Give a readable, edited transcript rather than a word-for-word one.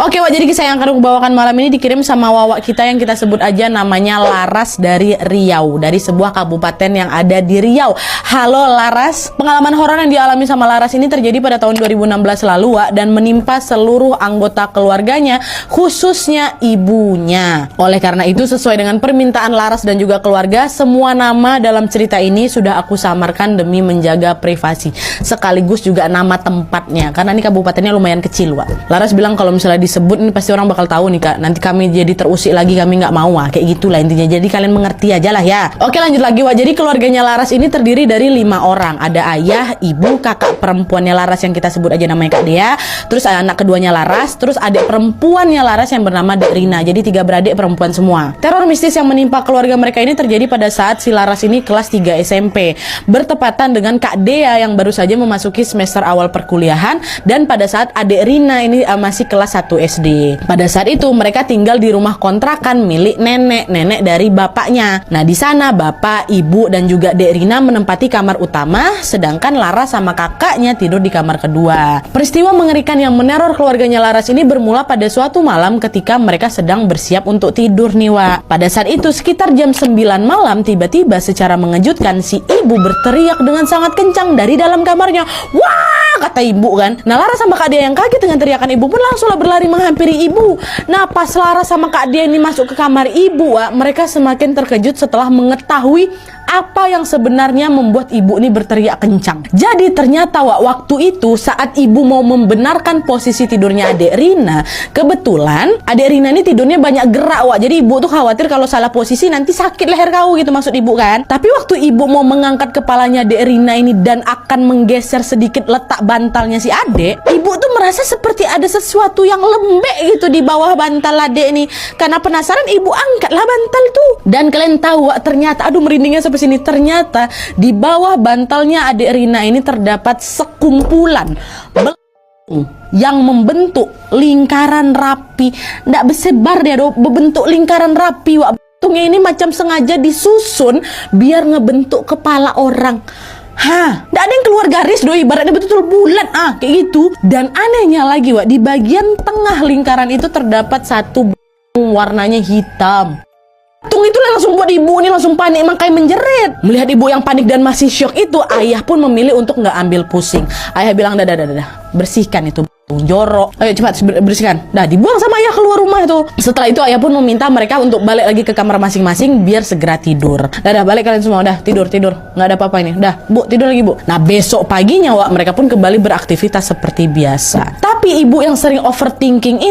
Oke Wak, jadi kisah yang akan aku bawakan malam ini dikirim sama Wawak kita yang kita sebut aja namanya Laras dari Riau, dari sebuah kabupaten yang ada di Riau. Halo Laras, pengalaman horor yang dialami sama Laras ini terjadi pada tahun 2016 lalu Wak, dan menimpa seluruh anggota keluarganya, khususnya ibunya. Oleh karena itu, sesuai dengan permintaan Laras dan juga keluarga, semua nama dalam cerita ini sudah aku samarkan demi menjaga privasi, sekaligus juga nama tempatnya, karena ini kabupatennya lumayan kecil Wak. Laras bilang kalau misalnya disebut ini pasti orang bakal tahu nih Kak, nanti kami jadi terusik lagi, kami nggak mau kayak gitulah intinya, jadi kalian mengerti aja lah ya. Oke, lanjut lagi Wak. Jadi keluarganya Laras ini terdiri dari 5 orang, ada ayah, ibu, kakak perempuannya Laras yang kita sebut aja namanya Kak Dea, terus anak keduanya Laras, terus adik perempuannya Laras yang bernama Dek Rina. Jadi 3 beradik perempuan semua. Teror mistis yang menimpa keluarga mereka ini terjadi pada saat si Laras ini kelas 3 SMP, bertepatan dengan Kak Dea yang baru saja memasuki semester awal perkuliahan, dan pada saat adik Rina ini masih kelas 1 SD. Pada saat itu mereka tinggal di rumah kontrakan milik nenek dari bapaknya. Nah, di sana bapak, ibu, dan juga Dek Rina menempati kamar utama, sedangkan Laras sama kakaknya tidur di kamar kedua. Peristiwa mengerikan yang meneror keluarganya Laras ini bermula pada suatu malam ketika mereka sedang bersiap untuk tidur nih Wak. Pada saat itu sekitar jam 9 malam, tiba-tiba secara mengejutkan si ibu berteriak dengan sangat kencang dari dalam kamarnya. Wah, kata ibu kan. Nah, Laras sama Kak Dea yang kaget dengan teriakan ibu pun langsunglah berlari menghampiri ibu. Nah, pas Laras sama Kak Dea ini masuk ke kamar ibu Wak, mereka semakin terkejut setelah mengetahui apa yang sebenarnya membuat ibu ini berteriak kencang. Jadi ternyata Wak, waktu itu saat ibu mau membenarkan posisi tidurnya adik Rina, kebetulan adik Rina ini tidurnya banyak gerak Wak. Jadi ibu tuh khawatir kalau salah posisi nanti sakit leher kau gitu, maksud ibu kan. Tapi waktu ibu mau mengangkat kepalanya adik Rina ini dan akan menggeser sedikit letak bantalnya si adik, ibu tuh merasa seperti ada sesuatu yang lembek gitu di bawah bantal adik ini. Karena penasaran, ibu angkatlah bantal tuh. Dan kalian tahu Wak, ternyata aduh merindingnya sampai sini, ternyata di bawah bantalnya adik Rina ini terdapat sekumpulan yang membentuk lingkaran rapi. Nggak bersebar dia, berbentuk lingkaran rapi Wak. Bentungnya ini macam sengaja disusun biar ngebentuk kepala orang. Nggak ada yang keluar garis doi, ibaratnya betul-betul bulat kayak gitu. Dan anehnya lagi Wak, di bagian tengah lingkaran itu terdapat satu warnanya hitam. Tung itu langsung buat ibu ini langsung panik, makanya menjerit. Melihat ibu yang panik dan masih syok itu, ayah pun memilih untuk nggak ambil pusing. Ayah bilang, dah, bersihkan itu jorok. Ayo cepat bersihkan. Dah, dibuang sama ayah keluar rumah itu. Setelah itu ayah pun meminta mereka untuk balik lagi ke kamar masing-masing biar segera tidur. Dah, balik kalian semua. Dah, tidur. Nggak ada apa-apa ini. Dah, Bu, tidur lagi, Bu. Nah, besok paginya Wak, mereka pun kembali beraktivitas seperti biasa. Tapi ibu yang sering overthinking ini